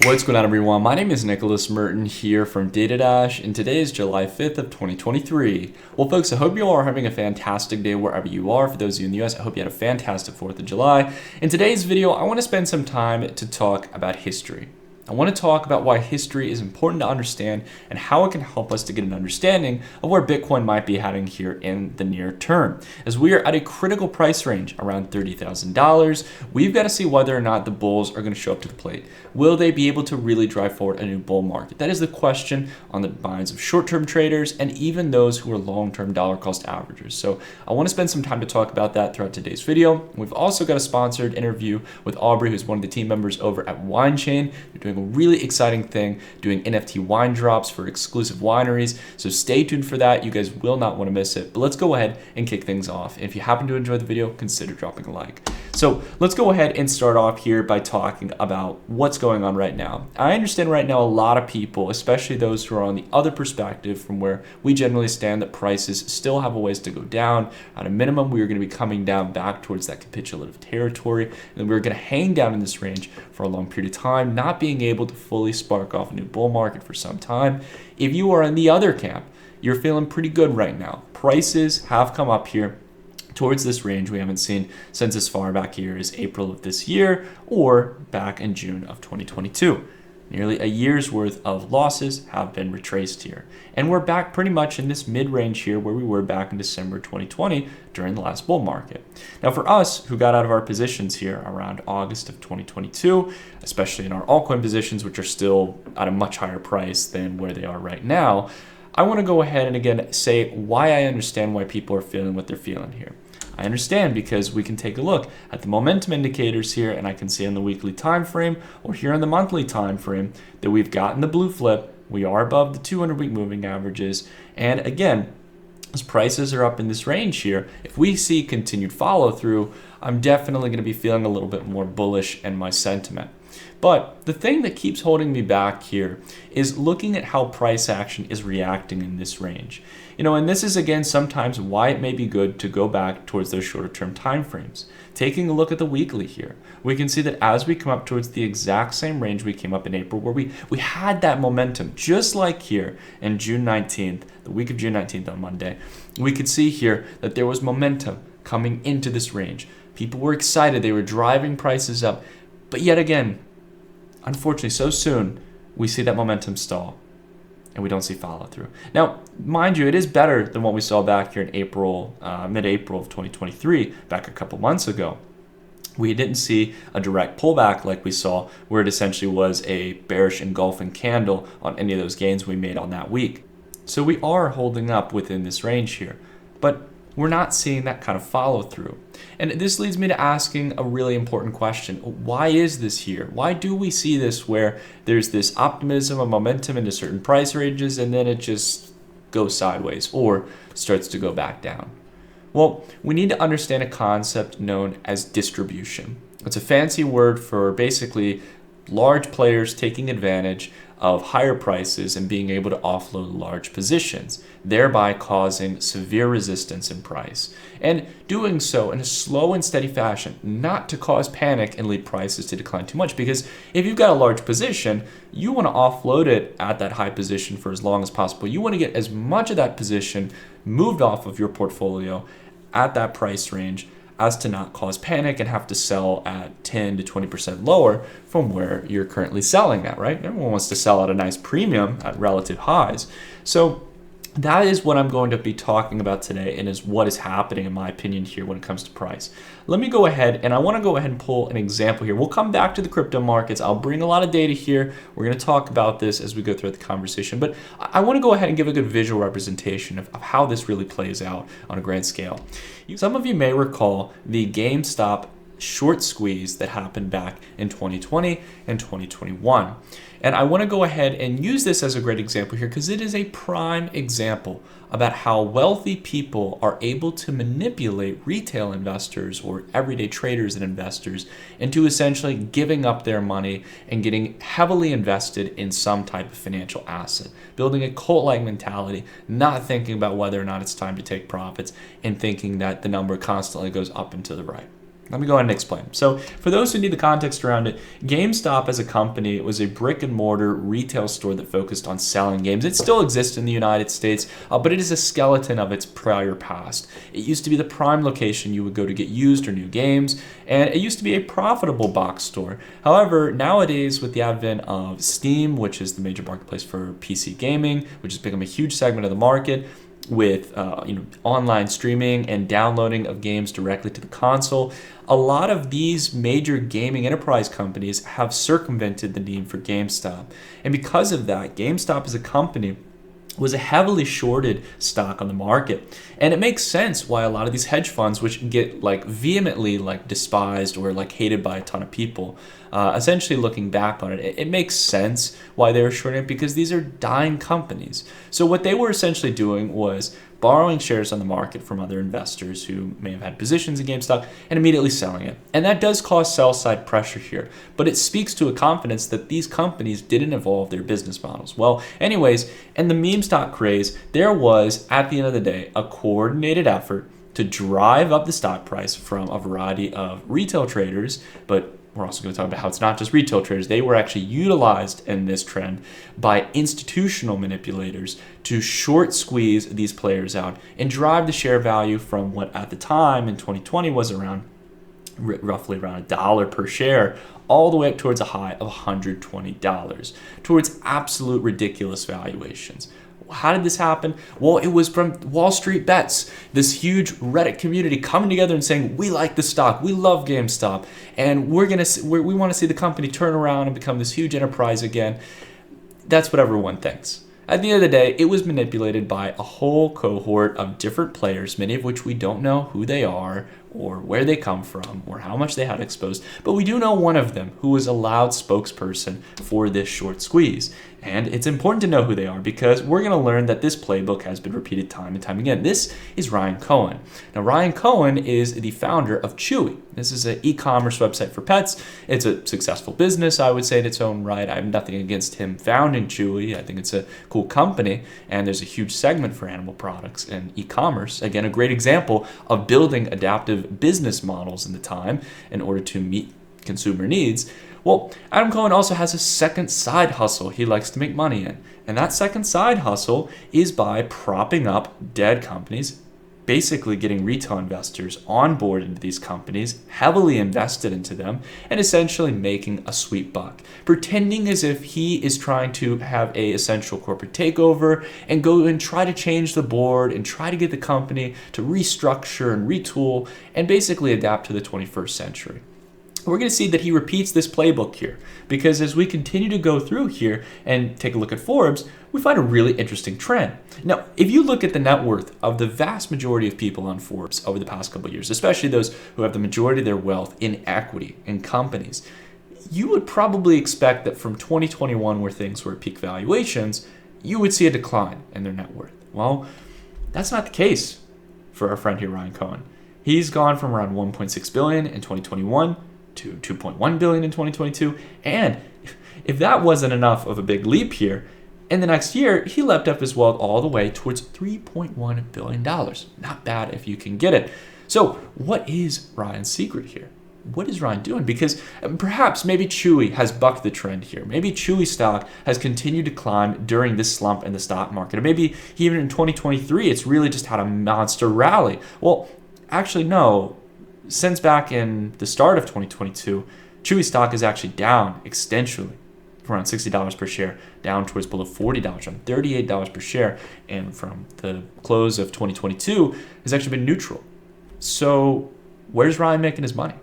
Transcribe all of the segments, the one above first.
What's going on, everyone? My name is Nicholas Merton here from DataDash, and today is July 5th of 2023. Well, folks, I hope you all are having a fantastic day wherever you are. For those of you in the US, I hope you had a fantastic 4th of July. In today's video, I want to spend some time to talk about history. I want to talk about why history is important to understand and how it can help us to get an understanding of where Bitcoin might be heading here in the near term. As we are at a critical price range around $30,000, we've got to see whether or not the bulls are going to show up to the plate. Will they be able to really drive forward a new bull market? That is the question on the minds of short-term traders and even those who are long-term dollar cost averagers. So I want to spend some time to talk about that throughout today's video. We've also got a sponsored interview with Aubrey, who's one of the team members over at WineChain. They're doing a really exciting thing, doing NFT wine drops for exclusive wineries. So stay tuned for that. You guys will not want to miss it. But let's go ahead and kick things off. And if you happen to enjoy the video, consider dropping a like. So let's go ahead and start off here by talking about what's going on right now. I understand right now a lot of people, especially those who are on the other perspective from where we generally stand, that prices still have a ways to go down. At a minimum, we are going to be coming down back towards that capitulative territory, and we're going to hang down in this range for a long period of time, not being able to fully spark off a new bull market for some time. If you are in the other camp, you're feeling pretty good right now. Prices have come up here towards this range we haven't seen since as far back here as April of this year or back in June of 2022. Nearly a year's worth of losses have been retraced here. And we're back pretty much in this mid-range here where we were back in December 2020 during the last bull market. Now for us who got out of our positions here around August of 2022, especially in our altcoin positions, which are still at a much higher price than where they are right now, I want to go ahead and again say why I understand why people are feeling what they're feeling here. I understand because we can take a look at the momentum indicators here, and I can see on the weekly time frame or here on the monthly time frame that we've gotten the blue flip. We are above the 200-week moving averages, and again, as prices are up in this range here, if we see continued follow through, I'm definitely going to be feeling a little bit more bullish in my sentiment. But the thing that keeps holding me back here is looking at how price action is reacting in this range. And this is again sometimes why it may be good to go back towards those shorter term time frames. Taking a look at the weekly here, we can see that as we come up towards the exact same range we came up in April, where we had that momentum, just like here in June 19th, the week of June 19th on Monday, we could see here that there was momentum coming into this range. People were excited, they were driving prices up, but yet again, unfortunately, so soon, we see that momentum stall and we don't see follow through. Now, mind you, it is better than what we saw back here in April, mid-April of 2023, back a couple months ago. We didn't see a direct pullback like we saw where it essentially was a bearish engulfing candle on any of those gains we made on that week. So we are holding up within this range here, but we're not seeing that kind of follow through. And this leads me to asking a really important question. Why is this here? Why do we see this where there's this optimism and momentum into certain price ranges and then it just goes sideways or starts to go back down? Well, we need to understand a concept known as distribution. It's a fancy word for basically large players taking advantage of higher prices and being able to offload large positions, thereby causing severe resistance in price. And doing so in a slow and steady fashion, not to cause panic and lead prices to decline too much. Because if you've got a large position, you want to offload it at that high position for as long as possible. You want to get as much of that position moved off of your portfolio at that price range as to not cause panic and have to sell at 10 to 20% lower from where you're currently selling at, right? Everyone wants to sell at a nice premium at relative highs. So that is what I'm going to be talking about today and is what is happening in my opinion here when it comes to price. Let me go ahead and I want to go ahead and pull an example here. We'll come back to the crypto markets. I'll bring a lot of data here. We're going to talk about this as we go through the conversation, but I want to go ahead and give a good visual representation of how this really plays out on a grand scale. Some of you may recall the GameStop short squeeze that happened back in 2020 and 2021. And I want to go ahead and use this as a great example here because it is a prime example about how wealthy people are able to manipulate retail investors or everyday traders and investors into essentially giving up their money and getting heavily invested in some type of financial asset, building a cult-like mentality, not thinking about whether or not it's time to take profits and thinking that the number constantly goes up and to the right. Let me go ahead and explain. So for those who need the context around it, GameStop as a company was a brick and mortar retail store that focused on selling games. It still exists in the United States, but it is a skeleton of its prior past. It used to be the prime location you would go to get used or new games, and it used to be a profitable box store. However, nowadays with the advent of Steam, which is the major marketplace for PC gaming, which has become a huge segment of the market, with online streaming and downloading of games directly to the console, a lot of these major gaming enterprise companies have circumvented the need for GameStop. And because of that, GameStop as a company was a heavily shorted stock on the market. And it makes sense why a lot of these hedge funds, which get vehemently despised or hated by a ton of people, essentially looking back on it, it makes sense why they were shorting it, because these are dying companies. So what they were essentially doing was borrowing shares on the market from other investors who may have had positions in GameStop and immediately selling it. And that does cause sell-side pressure here, but it speaks to a confidence that these companies didn't evolve their business models. Well, anyways, in the meme stock craze, there was, at the end of the day, a coordinated effort to drive up the stock price from a variety of retail traders, but we're also going to talk about how it's not just retail traders. They were actually utilized in this trend by institutional manipulators to short squeeze these players out and drive the share value from what at the time in 2020 was roughly around $1 per share, all the way up towards a high of $120, towards absolute ridiculous valuations. How did this happen? Well, it was from Wall Street Bets, this huge Reddit community coming together and saying, we like the stock, we love GameStop, and we want to see the company turn around and become this huge enterprise again. That's what everyone thinks. At the end of the day, it was manipulated by a whole cohort of different players, many of which we don't know who they are or where they come from or how much they had exposed, but we do know one of them who was a loud spokesperson for this short squeeze. And it's important to know who they are, because we're going to learn that this playbook has been repeated time and time again. This is Ryan Cohen. Now, Ryan Cohen is the founder of Chewy. This is an e-commerce website for pets. It's a successful business, I would say, in its own right. I have nothing against him founding Chewy. I think it's a cool company, and there's a huge segment for animal products and e-commerce. Again, a great example of building adaptive business models in the time in order to meet consumer needs. Well, Adam Cohen also has a second side hustle he likes to make money in. And that second side hustle is by propping up dead companies, basically getting retail investors on board into these companies, heavily invested into them, and essentially making a sweet buck, pretending as if he is trying to have a essential corporate takeover and go and try to change the board and try to get the company to restructure and retool and basically adapt to the 21st century. We're going to see that he repeats this playbook here, because as we continue to go through here and take a look at Forbes, we find a really interesting trend. Now, if you look at the net worth of the vast majority of people on Forbes over the past couple of years, especially those who have the majority of their wealth in equity in companies, you would probably expect that from 2021, where things were at peak valuations, you would see a decline in their net worth. Well, that's not the case for our friend here, Ryan Cohen. He's gone from around 1.6 billion in 2021 to 2.1 billion in 2022, and if that wasn't enough of a big leap here, in the next year he leapt up his wealth all the way towards $3.1 billion. Not bad if you can get it. So what is Ryan's secret here? What is Ryan doing? Because perhaps maybe Chewy has bucked the trend here. Maybe Chewy stock has continued to climb during this slump in the stock market, or maybe even in 2023 it's really just had a monster rally. Well, actually no. Since back in the start of 2022, Chewy stock is actually down exponentially from around $60 per share down towards below $40, around $38 per share. And from the close of 2022, has actually been neutral. So where's Ryan making his money?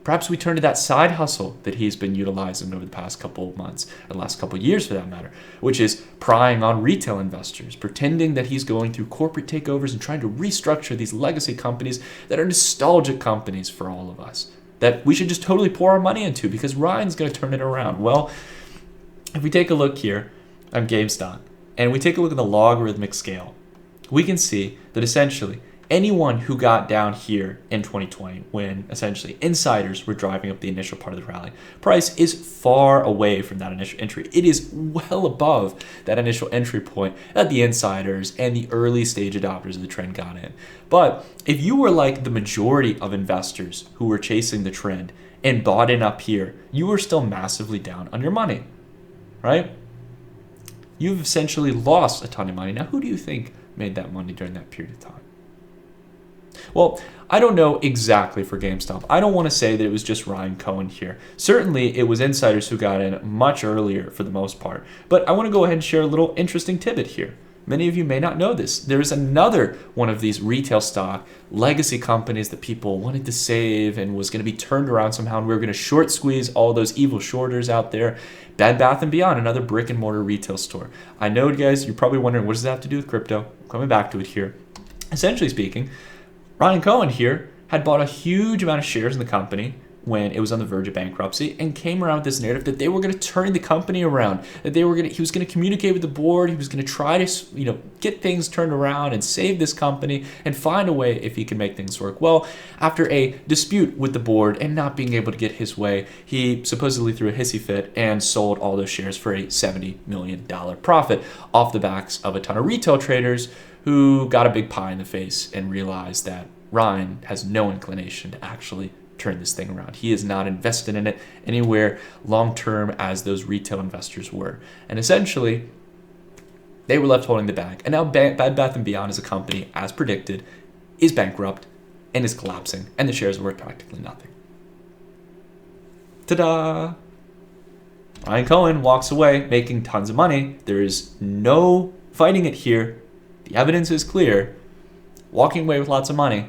Perhaps we turn to that side hustle that he's been utilizing over the past couple of months, or the last couple of years for that matter, which is prying on retail investors, pretending that he's going through corporate takeovers and trying to restructure these legacy companies that are nostalgic companies for all of us, that we should just totally pour our money into because Ryan's going to turn it around. Well, if we take a look here on GameStop and we take a look at the logarithmic scale, we can see that essentially anyone who got down here in 2020 when essentially insiders were driving up the initial part of the rally, price is far away from that initial entry. It is well above that initial entry point that the insiders and the early stage adopters of the trend got in. But if you were like the majority of investors who were chasing the trend and bought in up here, you were still massively down on your money, right? You've essentially lost a ton of money. Now, who do you think made that money during that period of time? Well, I don't know exactly for GameStop. I don't want to say that it was just Ryan Cohen here. Certainly, it was insiders who got in much earlier for the most part. But I want to go ahead and share a little interesting tidbit here. Many of you may not know this. There's another one of these retail stock legacy companies that people wanted to save and was going to be turned around somehow, and we were going to short squeeze all those evil shorters out there. Bed Bath & Beyond, another brick and mortar retail store. I know, guys, you're probably wondering, what does that have to do with crypto? I'm coming back to it here. Essentially speaking, Ryan Cohen here had bought a huge amount of shares in the company when it was on the verge of bankruptcy, and came around with this narrative that they were going to turn the company around, that he was going to communicate with the board, he was going to try to, get things turned around and save this company and find a way if he can make things work. Well, after a dispute with the board and not being able to get his way, he supposedly threw a hissy fit and sold all those shares for a $70 million profit off the backs of a ton of retail traders who got a big pie in the face and realized that Ryan has no inclination to actually turn this thing around. He is not invested in it anywhere long-term as those retail investors were. And essentially, they were left holding the bag. And now Bed Bath & Beyond as a company, as predicted, is bankrupt and is collapsing. And the shares are worth practically nothing. Ta-da! Ryan Cohen walks away making tons of money. There is no fighting it here. The evidence is clear. Walking away with lots of money.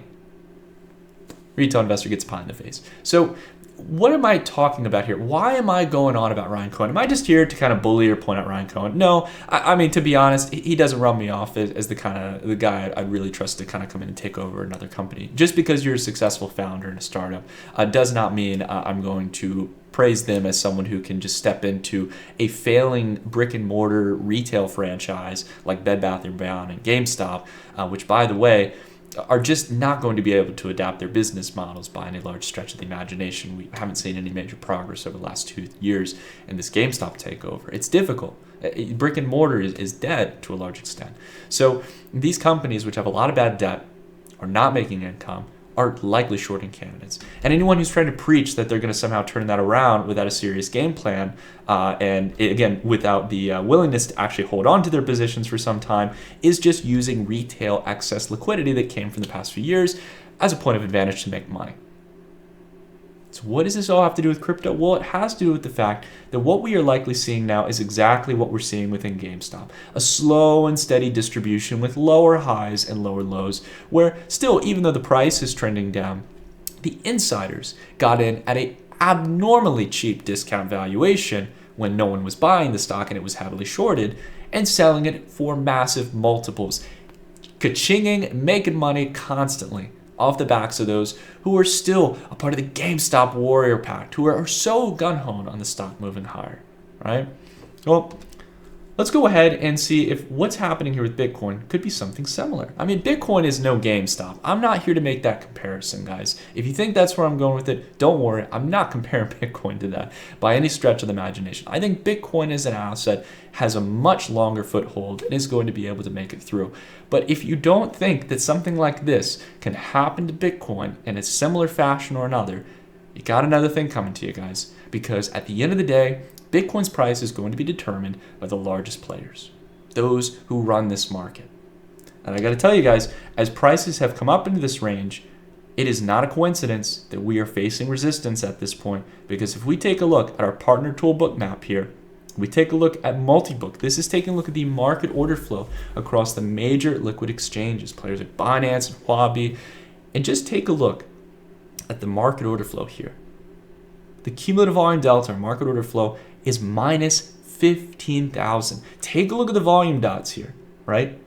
Retail investor gets a pie in the face. So what am I talking about here? Why am I going on about Ryan Cohen? Am I just here to kind of bully or point out Ryan Cohen? No, I mean, to be honest, he doesn't run me off as the guy I'd really trust to kind of come in and take over another company. Just because you're a successful founder in a startup does not mean I'm going to praise them as someone who can just step into a failing brick and mortar retail franchise like Bed Bath & Beyond and GameStop, which, by the way, are just not going to be able to adapt their business models by any large stretch of the imagination. We haven't seen any major progress over the last 2 years in this GameStop takeover. It's difficult. Brick and mortar is dead to a large extent. So these companies, which have a lot of bad debt, are not making income, are likely shorting candidates. And anyone who's trying to preach that they're going to somehow turn that around without a serious game plan, and again, without the willingness to actually hold on to their positions for some time, is just using retail excess liquidity that came from the past few years as a point of advantage to make money. So what does this all have to do with crypto? Well, it has to do with the fact that what we are likely seeing now is exactly what we're seeing within GameStop. A slow and steady distribution with lower highs and lower lows, where still, even though the price is trending down, the insiders got in at an abnormally cheap discount valuation when no one was buying the stock and it was heavily shorted, and selling it for massive multiples. Ka-chinging, making money constantly off the backs of those who are still a part of the GameStop warrior pact, who are so gun-ho on the stock moving higher, right? Well, let's go ahead and see if what's happening here with Bitcoin could be something similar. I mean, Bitcoin is no GameStop. I'm not here to make that comparison, guys. If you think that's where I'm going with it, don't worry. I'm not comparing Bitcoin to that by any stretch of the imagination. I think Bitcoin as an asset has a much longer foothold and is going to be able to make it through. But if you don't think that something like this can happen to Bitcoin in a similar fashion or another, you got another thing coming to you, guys. Because at the end of the day, Bitcoin's price is going to be determined by the largest players, those who run this market. And I got to tell you guys, as prices have come up into this range, it is not a coincidence that we are facing resistance at this point, because if we take a look at our partner toolbook map here, we take a look at multi-book. This is taking a look at the market order flow across the major liquid exchanges, players like Binance and Huobi, and just take a look at the market order flow here. The cumulative volume delta, or market order flow, is minus 15,000. Take a look at the volume dots here, right?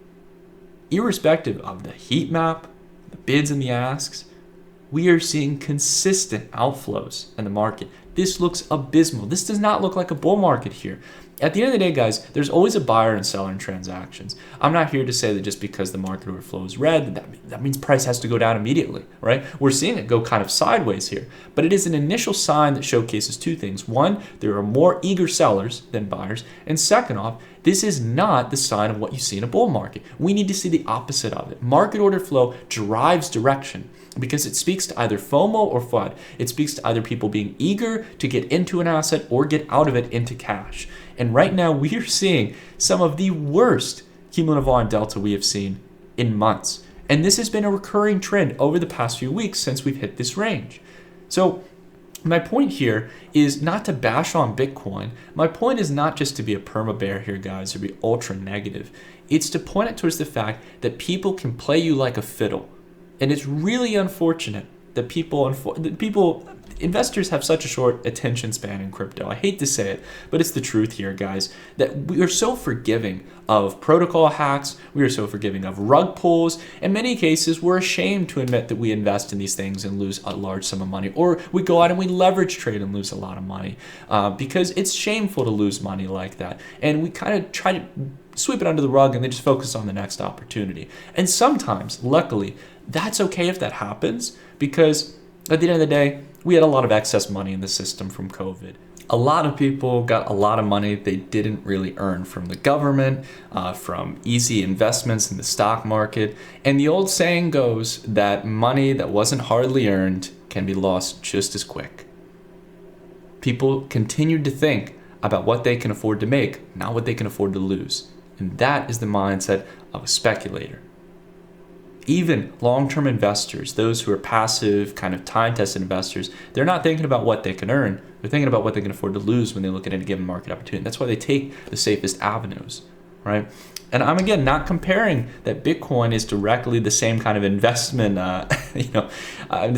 Irrespective of the heat map, the bids and the asks, we are seeing consistent outflows in the market. This looks abysmal. This does not look like a bull market here. At the end of the day, guys, there's always a buyer and seller in transactions. I'm not here to say that just because the market order flow is red, that means price has to go down immediately, right? We're seeing it go kind of sideways here, but it is an initial sign that showcases two things. One, there are more eager sellers than buyers, and second off, this is not the sign of what you see in a bull market. We need to see the opposite of it. Market order flow drives direction because it speaks to either FOMO or FUD. It speaks to either people being eager to get into an asset or get out of it into cash. And right now we are seeing some of the worst cumulative volume delta we have seen in months. And this has been a recurring trend over the past few weeks since we've hit this range. So my point here is not to bash on Bitcoin. My point is not just to be a perma bear here, guys, or be ultra negative. It's to point it towards the fact that people can play you like a fiddle. And it's really unfortunate that investors have such a short attention span in crypto. I hate to say it, but it's the truth here, guys, that we are so forgiving of protocol hacks. We are so forgiving of rug pulls. In many cases, we're ashamed to admit that we invest in these things and lose a large sum of money, or we go out and we leverage trade and lose a lot of money because it's shameful to lose money like that. And we kind of try to sweep it under the rug and then just focus on the next opportunity. And sometimes, luckily, that's okay if that happens, because at the end of the day, we had a lot of excess money in the system from COVID. A lot of people got a lot of money they didn't really earn from the government, from easy investments in the stock market. And the old saying goes that money that wasn't hardly earned can be lost just as quick. People continued to think about what they can afford to make, not what they can afford to lose. And that is the mindset of a speculator. Even long-term investors, those who are passive, kind of time-tested investors, they're not thinking about what they can earn. They're thinking about what they can afford to lose when they look at any given market opportunity. That's why they take the safest avenues, right? And I'm, again, not comparing that Bitcoin is directly the same kind of investment. It's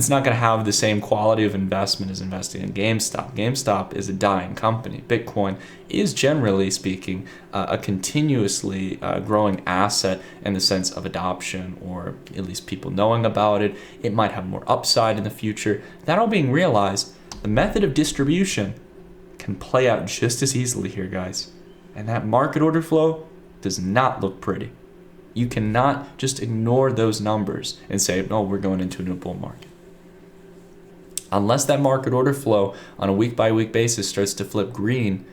not going to have the same quality of investment as investing in GameStop. GameStop is a dying company. Bitcoin is, generally speaking, a continuously growing asset in the sense of adoption, or at least people knowing about it. It might have more upside in the future. That all being realized, the method of distribution can play out just as easily here, guys. And that market order flow does not look pretty. You cannot just ignore those numbers and say, no, we're going into a new bull market. Unless that market order flow on a week-by-week basis starts to flip green,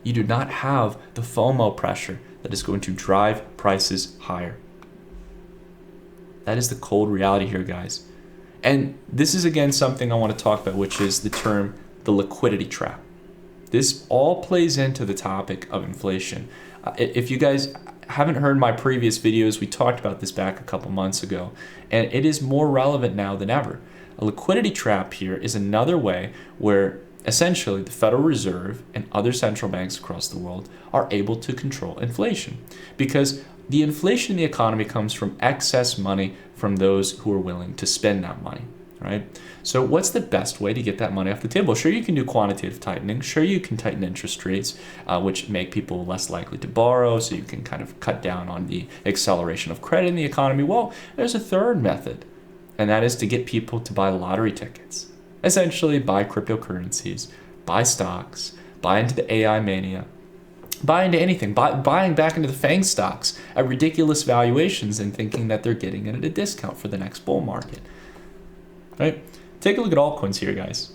you do not have the FOMO pressure that is going to drive prices higher. That is the cold reality here, guys. And this is, again, something I want to talk about, which is the term the liquidity trap. This all plays into the topic of inflation. If you guys haven't heard my previous videos, we talked about this back a couple months ago, and it is more relevant now than ever. A liquidity trap here is another way where essentially the Federal Reserve and other central banks across the world are able to control inflation, because the inflation in the economy comes from excess money from those who are willing to spend that money, right? So what's the best way to get that money off the table? Sure, you can do quantitative tightening. Sure, you can tighten interest rates, which make people less likely to borrow, so you can kind of cut down on the acceleration of credit in the economy. Well, there's a third method, and that is to get people to buy lottery tickets. Essentially, buy cryptocurrencies, buy stocks, buy into the AI mania, buy into anything, buying back into the FANG stocks at ridiculous valuations and thinking that they're getting it at a discount for the next bull market, right? Take a look at altcoins here, guys.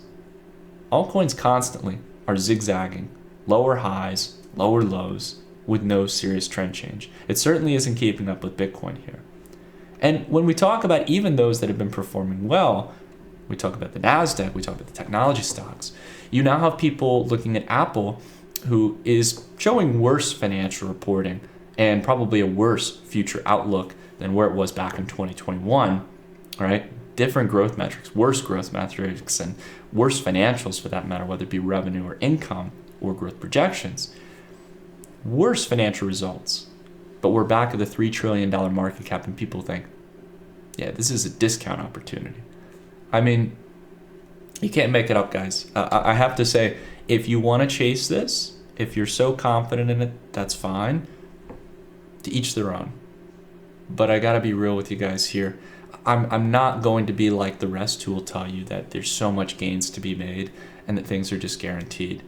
Altcoins constantly are zigzagging, lower highs, lower lows, with no serious trend change. It certainly isn't keeping up with Bitcoin here. And when we talk about even those that have been performing well, we talk about the NASDAQ, we talk about the technology stocks. You now have people looking at Apple, who is showing worse financial reporting and probably a worse future outlook than where it was back in 2021, right? Different growth metrics, worse growth metrics, and worse financials for that matter, whether it be revenue or income or growth projections. Worse financial results. But we're back at the $3 trillion market cap, and people think, yeah, this is a discount opportunity. I mean, you can't make it up, guys. I have to say, if you want to chase this, if you're so confident in it, that's fine. To each their own. But I gotta be real with you guys here. I'm not going to be like the rest who will tell you that there's so much gains to be made and that things are just guaranteed.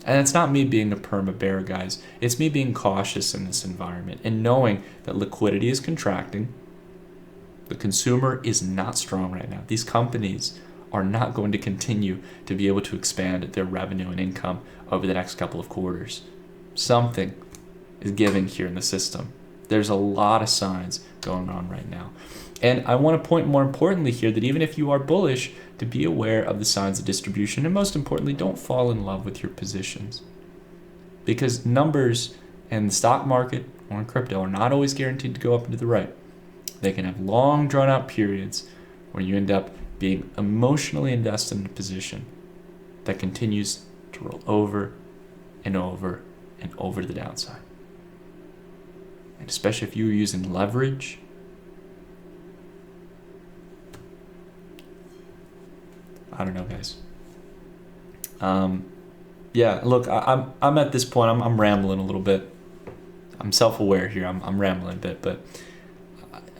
And it's not me being a perma bear, guys. It's me being cautious in this environment and knowing that liquidity is contracting. The consumer is not strong right now. These companies are not going to continue to be able to expand their revenue and income over the next couple of quarters. Something is giving here in the system. There's a lot of signs going on right now. And I want to point more importantly here that even if you are bullish, to be aware of the signs of distribution, and most importantly, don't fall in love with your positions. Because numbers in the stock market or in crypto are not always guaranteed to go up and to the right. They can have long drawn out periods where you end up being emotionally invested in a position that continues to roll over and over and over to the downside. And especially if you're using leverage, I don't know, guys. Yeah, look, I'm at this point, I'm rambling a little bit. I'm self-aware here. I'm rambling a bit, but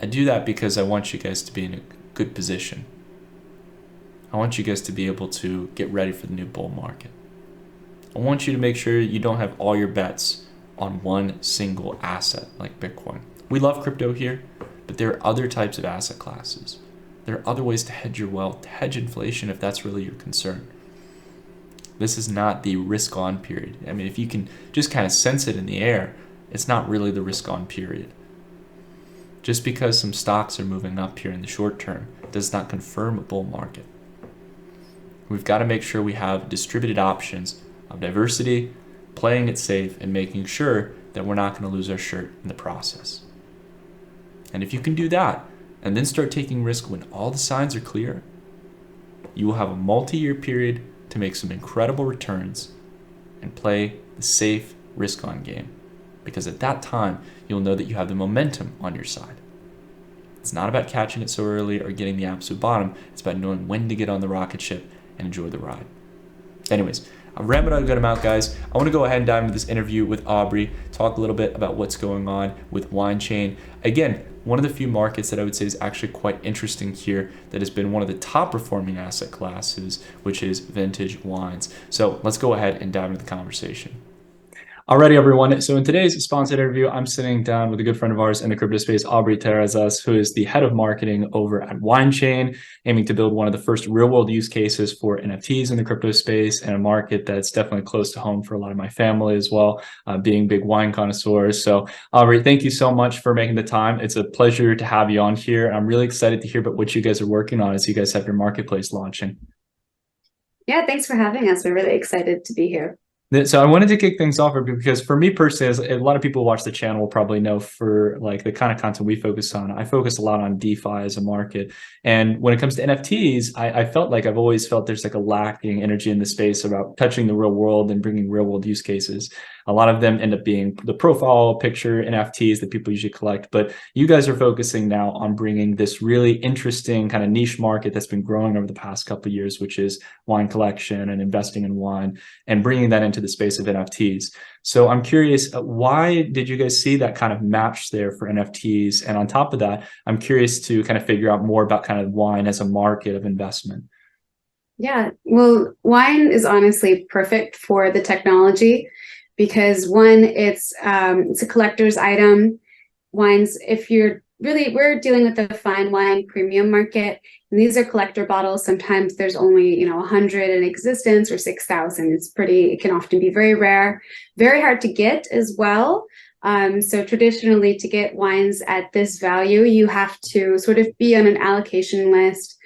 I do that because I want you guys to be in a good position. I want you guys to be able to get ready for the new bull market. I want you to make sure you don't have all your bets on one single asset like Bitcoin. We love crypto here, but there are other types of asset classes. There are other ways to hedge your wealth, to hedge inflation if that's really your concern. This is not the risk-on period. I mean, if you can just kind of sense it in the air, it's not really the risk-on period. Just because some stocks are moving up here in the short term does not confirm a bull market. We've got to make sure we have distributed options of diversity, playing it safe, and making sure that we're not going to lose our shirt in the process. And if you can do that, and then start taking risk when all the signs are clear, you will have a multi-year period to make some incredible returns and play the safe risk-on game. Because at that time, you'll know that you have the momentum on your side. It's not about catching it so early or getting the absolute bottom. It's about knowing when to get on the rocket ship and enjoy the ride. Anyways, I've rambled on a good amount, guys. I want to go ahead and dive into this interview with Aubrey, talk a little bit about what's going on with WineChain. Again, one of the few markets that I would say is actually quite interesting here that has been one of the top performing asset classes, which is vintage wines. So let's go ahead and dive into the conversation. Alrighty, everyone. So in today's sponsored interview, I'm sitting down with a good friend of ours in the crypto space, Aubrey Terrazas, who is the head of marketing over at WineChain, aiming to build one of the first real-world use cases for NFTs in the crypto space, and a market that's definitely close to home for a lot of my family as well, being big wine connoisseurs. So Aubrey, thank you so much for making the time. It's a pleasure to have you on here. I'm really excited to hear about what you guys are working on as you guys have your marketplace launching. Yeah, thanks for having us. We're really excited to be here. So I wanted to kick things off because for me personally, as a lot of people who watch the channel will probably know, for like the kind of content we focus on, I focus a lot on DeFi as a market. And when it comes to NFTs, I felt like I've always felt there's like a lacking energy in the space about touching the real world and bringing real world use cases. A lot of them end up being the profile picture NFTs that people usually collect. But you guys are focusing now on bringing this really interesting kind of niche market that's been growing over the past couple of years, which is wine collection and investing in wine, and bringing that into the space of NFTs. So I'm curious, why did you guys see that kind of match there for NFTs? And on top of that, I'm curious to kind of figure out more about kind of wine as a market of investment. Yeah, well, wine is honestly perfect for the technology because one, it's a collector's item. Wines, if you're we're dealing with the fine wine premium market, and these are collector bottles. Sometimes there's only 100 in existence or 6,000. It can often be very rare, very hard to get as well. So traditionally, to get wines at this value, you have to sort of be on an allocation list.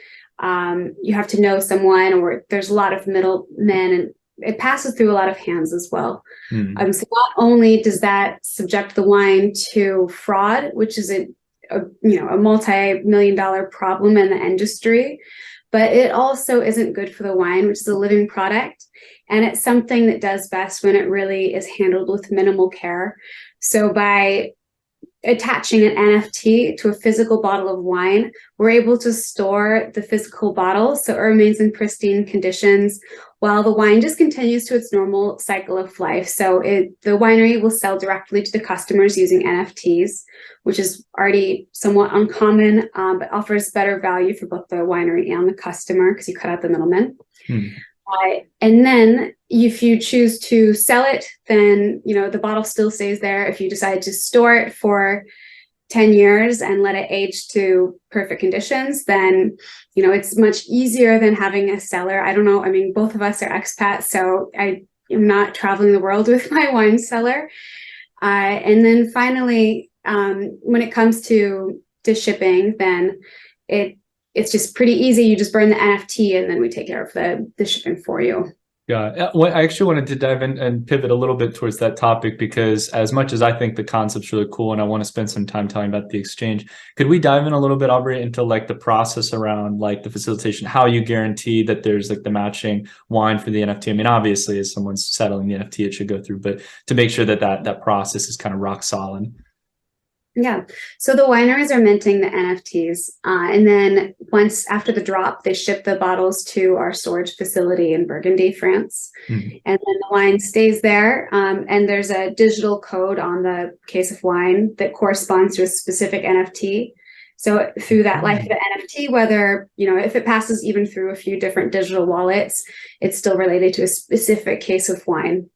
You have to know someone, or there's a lot of middlemen, and it passes through a lot of hands as well. So not only does that subject the wine to fraud, which is a multi-million-dollar problem in the industry, but it also isn't good for the wine, which is a living product. And it's something that does best when it really is handled with minimal care. So by attaching an NFT to a physical bottle of wine, we're able to store the physical bottle so it remains in pristine conditions while the wine just continues to its normal cycle of life. So the winery will sell directly to the customers using NFTs, which is already somewhat uncommon, but offers better value for both the winery and the customer because you cut out the middleman. And then if you choose to sell it, then, the bottle still stays there. If you decide to store it for 10 years and let it age to perfect conditions, then, it's much easier than having a cellar. I don't know. I mean, both of us are expats, so I am not traveling the world with my wine cellar. And then finally, when it comes to shipping, then it's just pretty easy. You just burn the NFT and then we take care of the shipping for you. Yeah, well, I actually wanted to dive in and pivot a little bit towards that topic, because as much as I think the concept's really cool and I want to spend some time talking about the exchange, could we dive in a little bit, Aubrey, into like the process around like the facilitation, how you guarantee that there's like the matching wine for the NFT? I mean, obviously, as someone's settling the NFT, it should go through, but to make sure that that process is kind of rock solid. Yeah. So the wineries are minting the NFTs. And then once after the drop, they ship the bottles to our storage facility in Burgundy, France. Mm-hmm. And then the wine stays there. And there's a digital code on the case of wine that corresponds to a specific NFT. So through that life of the NFT, whether, if it passes even through a few different digital wallets, it's still related to a specific case of wine.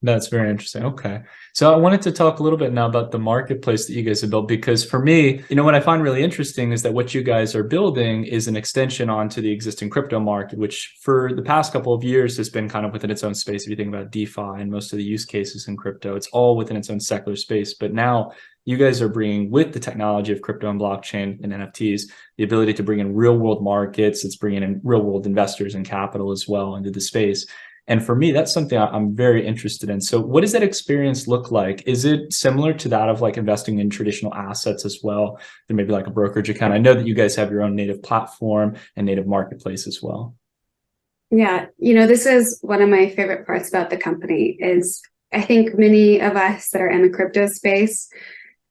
That's very interesting. Okay. So I wanted to talk a little bit now about the marketplace that you guys have built, because for me, what I find really interesting is that what you guys are building is an extension onto the existing crypto market, which for the past couple of years has been kind of within its own space. If you think about DeFi and most of the use cases in crypto, it's all within its own secular space. But now you guys are bringing, with the technology of crypto and blockchain and NFTs, the ability to bring in real world markets. It's bringing in real world investors and capital as well into the space. And for me, that's something I'm very interested in. So what does that experience look like? Is it similar to that of like investing in traditional assets as well? There may be like a brokerage account. I know that you guys have your own native platform and native marketplace as well. Yeah, this is one of my favorite parts about the company is I think many of us that are in the crypto space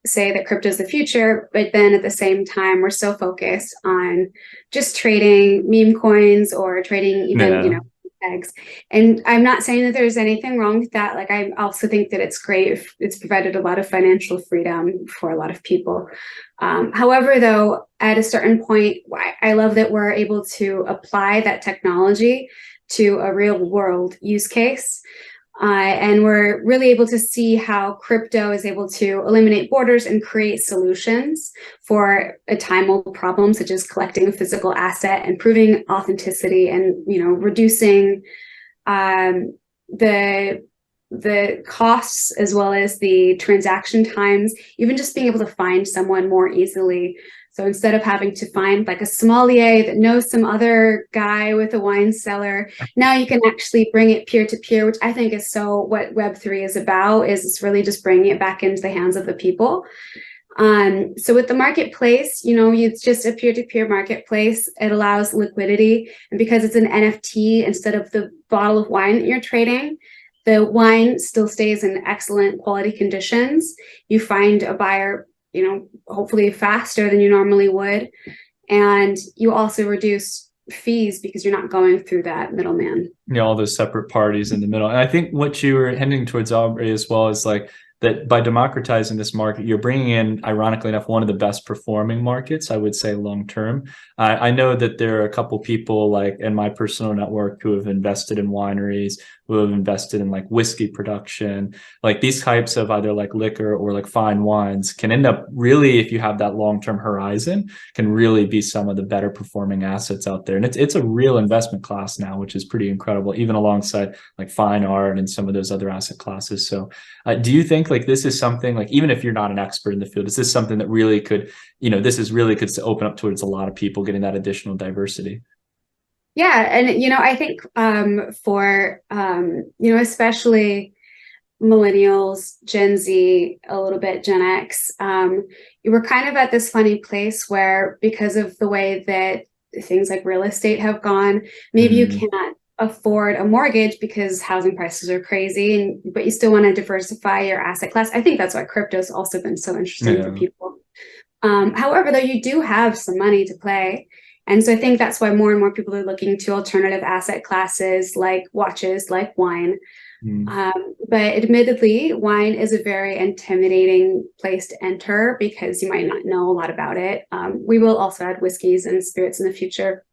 say that crypto is the future, but then at the same time, we're so focused on just trading meme coins or trading even, eggs. And I'm not saying that there's anything wrong with that. Like, I also think that it's great. It's provided a lot of financial freedom for a lot of people. However, though, at a certain point, I love that we're able to apply that technology to a real world use case. And we're really able to see how crypto is able to eliminate borders and create solutions for a time-old problem, such as collecting a physical asset and proving authenticity and, reducing the costs as well as the transaction times, even just being able to find someone more easily. So instead of having to find like a sommelier that knows some other guy with a wine cellar, now you can actually bring it peer-to-peer, which I think is so what Web3 is about, is it's really just bringing it back into the hands of the people. So with the marketplace, it's just a peer-to-peer marketplace. It allows liquidity. And because it's an NFT, instead of the bottle of wine that you're trading, the wine still stays in excellent quality conditions. You find a buyer hopefully faster than you normally would. And you also reduce fees because you're not going through that middleman. All those separate parties in the middle. And I think what you were heading towards, Aubrey, as well, is like that by democratizing this market, you're bringing in, ironically enough, one of the best performing markets, I would say, long term. I know that there are a couple people like in my personal network who have invested in wineries, who have invested in like whiskey production, like these types of either like liquor or like fine wines can end up really, if you have that long-term horizon, can really be some of the better performing assets out there. And it's a real investment class now, which is pretty incredible, even alongside like fine art and some of those other asset classes. So do you think like this is something, like, even if you're not an expert in the field, is this something that really could, could open up towards a lot of people getting that additional diversity? Yeah. And, I think for, especially millennials, Gen Z, a little bit Gen X, we're kind of at this funny place where, because of the way that things like real estate have gone, maybe you can't afford a mortgage because housing prices are crazy, but you still want to diversify your asset class. I think that's why crypto's also been so interesting for people. However, though, you do have some money to play. And so I think that's why more and more people are looking to alternative asset classes like watches, like wine. But admittedly, wine is a very intimidating place to enter because you might not know a lot about it. We will also add whiskeys and spirits in the future.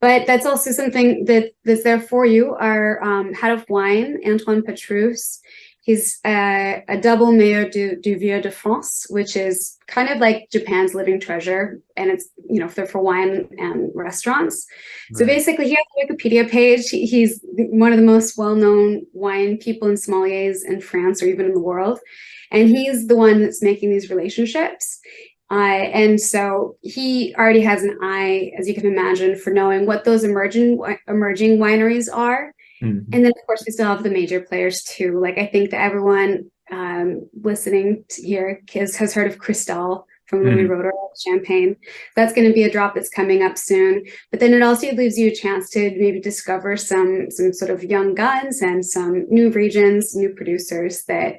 But that's also something that's there for you. Our head of wine, Antoine Petrus, he's a double Meilleur du Vieux de France, which is kind of like Japan's living treasure. And it's, for wine and restaurants. Right. So basically, he has a Wikipedia page. He's one of the most well-known wine people and sommeliers in France or even in the world. And he's the one that's making these relationships. And so he already has an eye, as you can imagine, for knowing what those emerging wineries are. Mm-hmm. And then, of course, we still have the major players, too. Like, I think that everyone listening here has heard of Cristal from Louis Roeder, Champagne. That's going to be a drop that's coming up soon. But then it also leaves you a chance to maybe discover some sort of young guns and some new regions, new producers that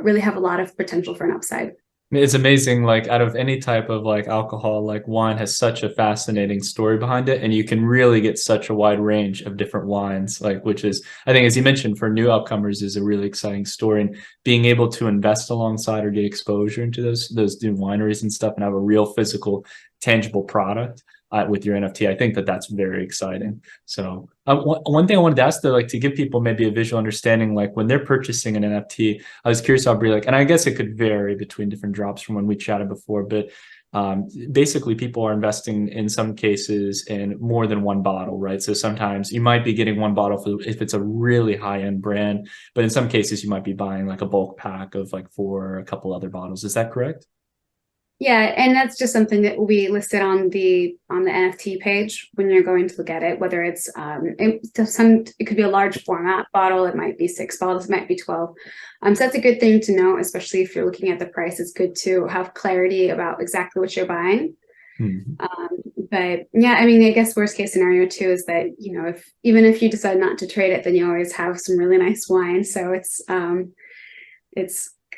really have a lot of potential for an upside. It's amazing, like out of any type of like alcohol, like wine has such a fascinating story behind it, and you can really get such a wide range of different wines, like, which is, I think, as you mentioned, for new upcomers is a really exciting story. And being able to invest alongside or get exposure into those new wineries and stuff and have a real physical, tangible product with your NFT, I think that's very exciting. So one thing I wanted to ask, though, like to give people maybe a visual understanding, like when they're purchasing an NFT, I was curious, Aubrey, like, and I guess it could vary between different drops from when we chatted before, but basically people are investing in some cases in more than one bottle, right? So sometimes you might be getting one bottle if it's a really high-end brand, but in some cases you might be buying like a bulk pack of like 4 or a couple other bottles. Is that correct? Yeah, and that's just something that will be listed on the NFT page when you're going to look at it, whether it's it could be a large format bottle, it might be 6 bottles, it might be 12. So that's a good thing to know, especially if you're looking at the price. It's good to have clarity about exactly what you're buying. But yeah, I mean, I guess worst case scenario too is that, even if you decide not to trade it, then you always have some really nice wine. So it's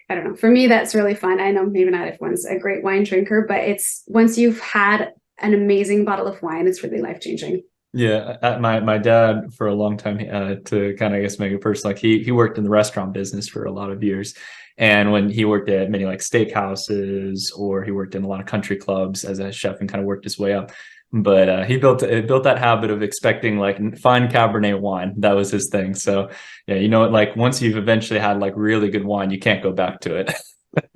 I don't know. For me, that's really fun. I know maybe not everyone's a great wine drinker, but it's once you've had an amazing bottle of wine, it's really life-changing. Yeah, my dad for a long time, to kind of, I guess, make it personal, like he worked in the restaurant business for a lot of years. And when he worked at many like steakhouses, or he worked in a lot of country clubs as a chef and kind of worked his way up. But he built that habit of expecting like fine Cabernet wine. That was his thing. So yeah, like once you've eventually had like really good wine, you can't go back to it.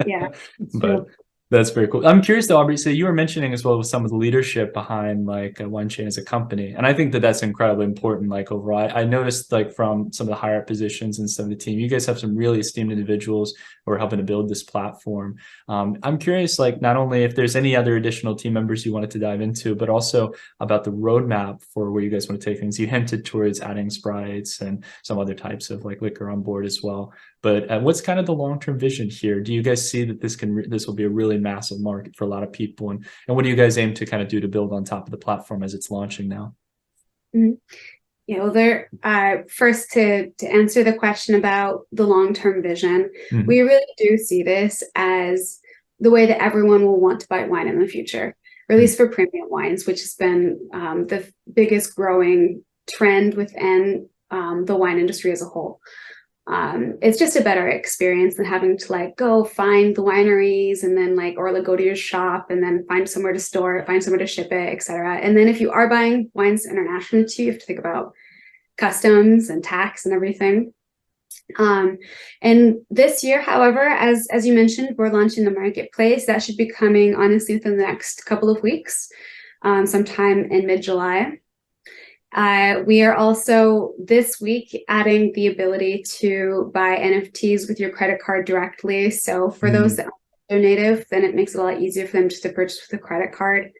Yeah. But that's very cool. I'm curious though, Aubrey, so you were mentioning as well with some of the leadership behind like WineChain as a company. And I think that's incredibly important. Like overall, I noticed like from some of the higher up positions and some of the team, you guys have some really esteemed individuals who are helping to build this platform. I'm curious, like not only if there's any other additional team members you wanted to dive into, but also about the roadmap for where you guys want to take things. You hinted towards adding sprites and some other types of like liquor on board as well. But what's kind of the long-term vision here? Do you guys see that this will be a really massive market for a lot of people? And what do you guys aim to kind of do to build on top of the platform as it's launching now? Mm-hmm. Yeah, well, first to answer the question about the long-term vision, we really do see this as the way that everyone will want to buy wine in the future, or at least for premium wines, which has been the biggest growing trend within the wine industry as a whole. It's just a better experience than having to like go find the wineries and then go to your shop and then find somewhere to store it, find somewhere to ship it, etc. And then if you are buying wines internationally too, you have to think about customs and tax and everything. And this year, however, as you mentioned, we're launching the marketplace. That should be coming honestly within the next couple of weeks, sometime in mid-July. We are also this week adding the ability to buy NFTs with your credit card directly. So for those that are native, then it makes it a lot easier for them just to purchase with a credit card.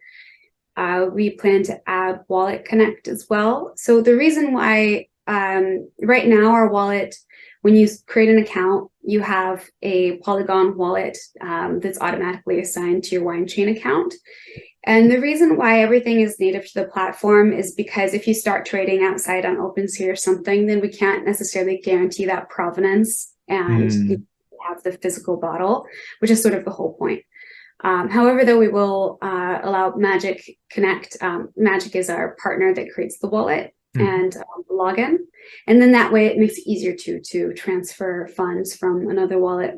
We plan to add Wallet Connect as well. So the reason why right now our wallet, when you create an account, you have a Polygon wallet that's automatically assigned to your WineChain account. And the reason why everything is native to the platform is because if you start trading outside on OpenSea or something, then we can't necessarily guarantee that provenance and you have the physical bottle, which is sort of the whole point. However, though, we will allow Magic Connect. Magic is our partner that creates the wallet and login. And then that way it makes it easier to transfer funds from another wallet.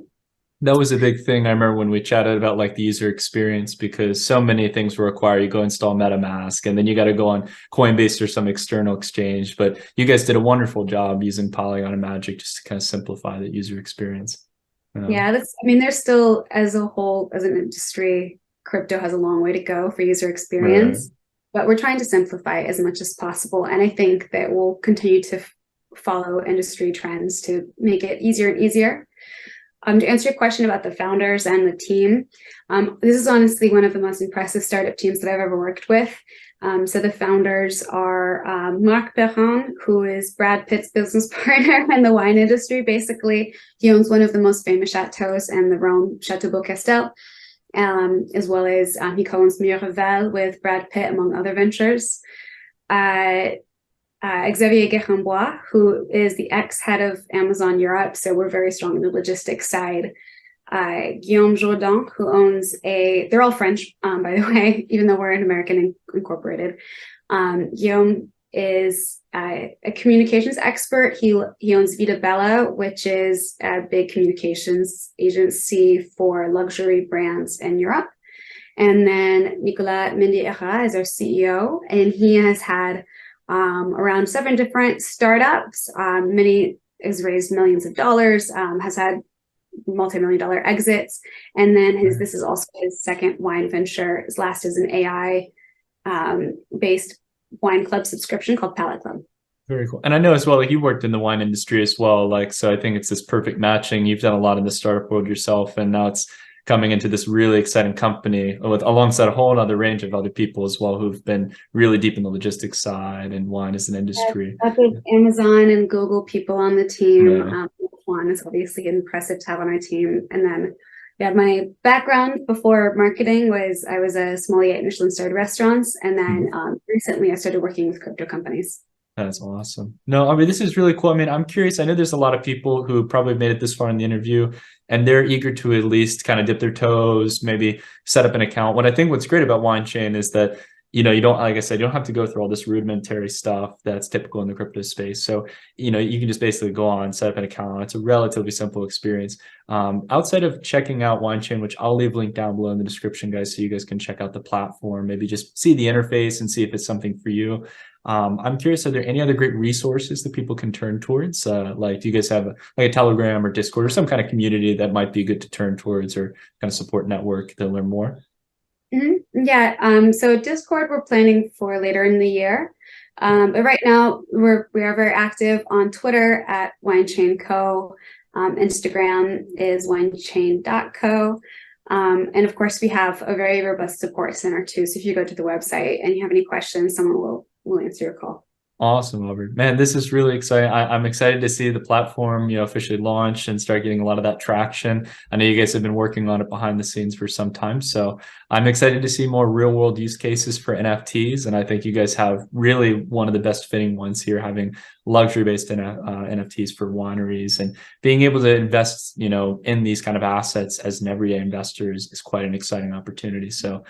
That was a big thing. I remember when we chatted about like the user experience, because so many things were required. You go install MetaMask, and then you got to go on Coinbase or some external exchange. But you guys did a wonderful job using Polygon and Magic just to kind of simplify the user experience. Yeah, I mean, there's still, as a whole, as an industry, crypto has a long way to go for user experience, but we're trying to simplify as much as possible. And I think that we'll continue to follow industry trends to make it easier and easier. To answer your question about the founders and the team, this is honestly one of the most impressive startup teams that I've ever worked with. So the founders are Marc Perrin, who is Brad Pitt's business partner in the wine industry. Basically, he owns one of the most famous chateaus in the Rome, Chateau Beaucastel, as well as he co-owns Miraval with Brad Pitt, among other ventures. Xavier Guérambois, who is the ex-head of Amazon Europe, so we're very strong in the logistics side. Guillaume Jourdan, who owns they're all French, by the way, even though we're an American incorporated. Guillaume is a communications expert. He owns Vita Bella, which is a big communications agency for luxury brands in Europe. And then Nicolas Mendy-Hera is our CEO, and he has had around 7 different startups. Many has raised millions of dollars, has had multi-million-dollar exits, and then this is also his second wine venture. His last is an AI based wine club subscription called Palette Club. Very cool. And I know as well, like you worked in the wine industry as well, like, so I think it's this perfect matching. You've done a lot in the startup world yourself, and now it's coming into this really exciting company with alongside a whole other range of other people as well who've been really deep in the logistics side and wine as an industry. Amazon and Google people on the team. Juan is obviously impressive to have on our team. And then my background before marketing was I was a sommelier at Michelin-starred restaurants, and then recently I started working with crypto companies. That's awesome. No, I mean, this is really cool. I mean, I'm curious. I know there's a lot of people who probably made it this far in the interview, and they're eager to at least kind of dip their toes, maybe set up an account. What's great about WineChain is that, you don't, like I said, you don't have to go through all this rudimentary stuff that's typical in the crypto space. So, you can just basically go on, set up an account. It's a relatively simple experience. Outside of checking out WineChain, which I'll leave a link down below in the description, guys, so you guys can check out the platform, maybe just see the interface and see if it's something for you. I'm curious, are there any other great resources that people can turn towards? Like, do you guys have like a Telegram or Discord or some kind of community that might be good to turn towards, or kind of support network to learn more? Yeah. So Discord we're planning for later in the year. But right now we are very active on Twitter at WineChain Co. Instagram is winechain.co. And of course we have a very robust support center too. So if you go to the website and you have any questions, someone will answer your call. Awesome, Albert. Man, this is really exciting. I'm excited to see the platform, officially launch and start getting a lot of that traction. I know you guys have been working on it behind the scenes for some time, so I'm excited to see more real world use cases for NFTs. And I think you guys have really one of the best fitting ones here, having luxury based NFTs for wineries, and being able to invest, in these kind of assets as an everyday investor is quite an exciting opportunity. So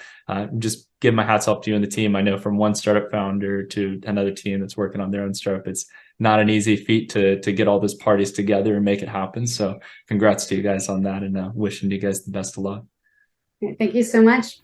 just give my hats off to you and the team. I know from one startup founder to another team that's working on their own startup, it's not an easy feat to get all those parties together and make it happen. So congrats to you guys on that, and wishing you guys the best of luck. Thank you so much.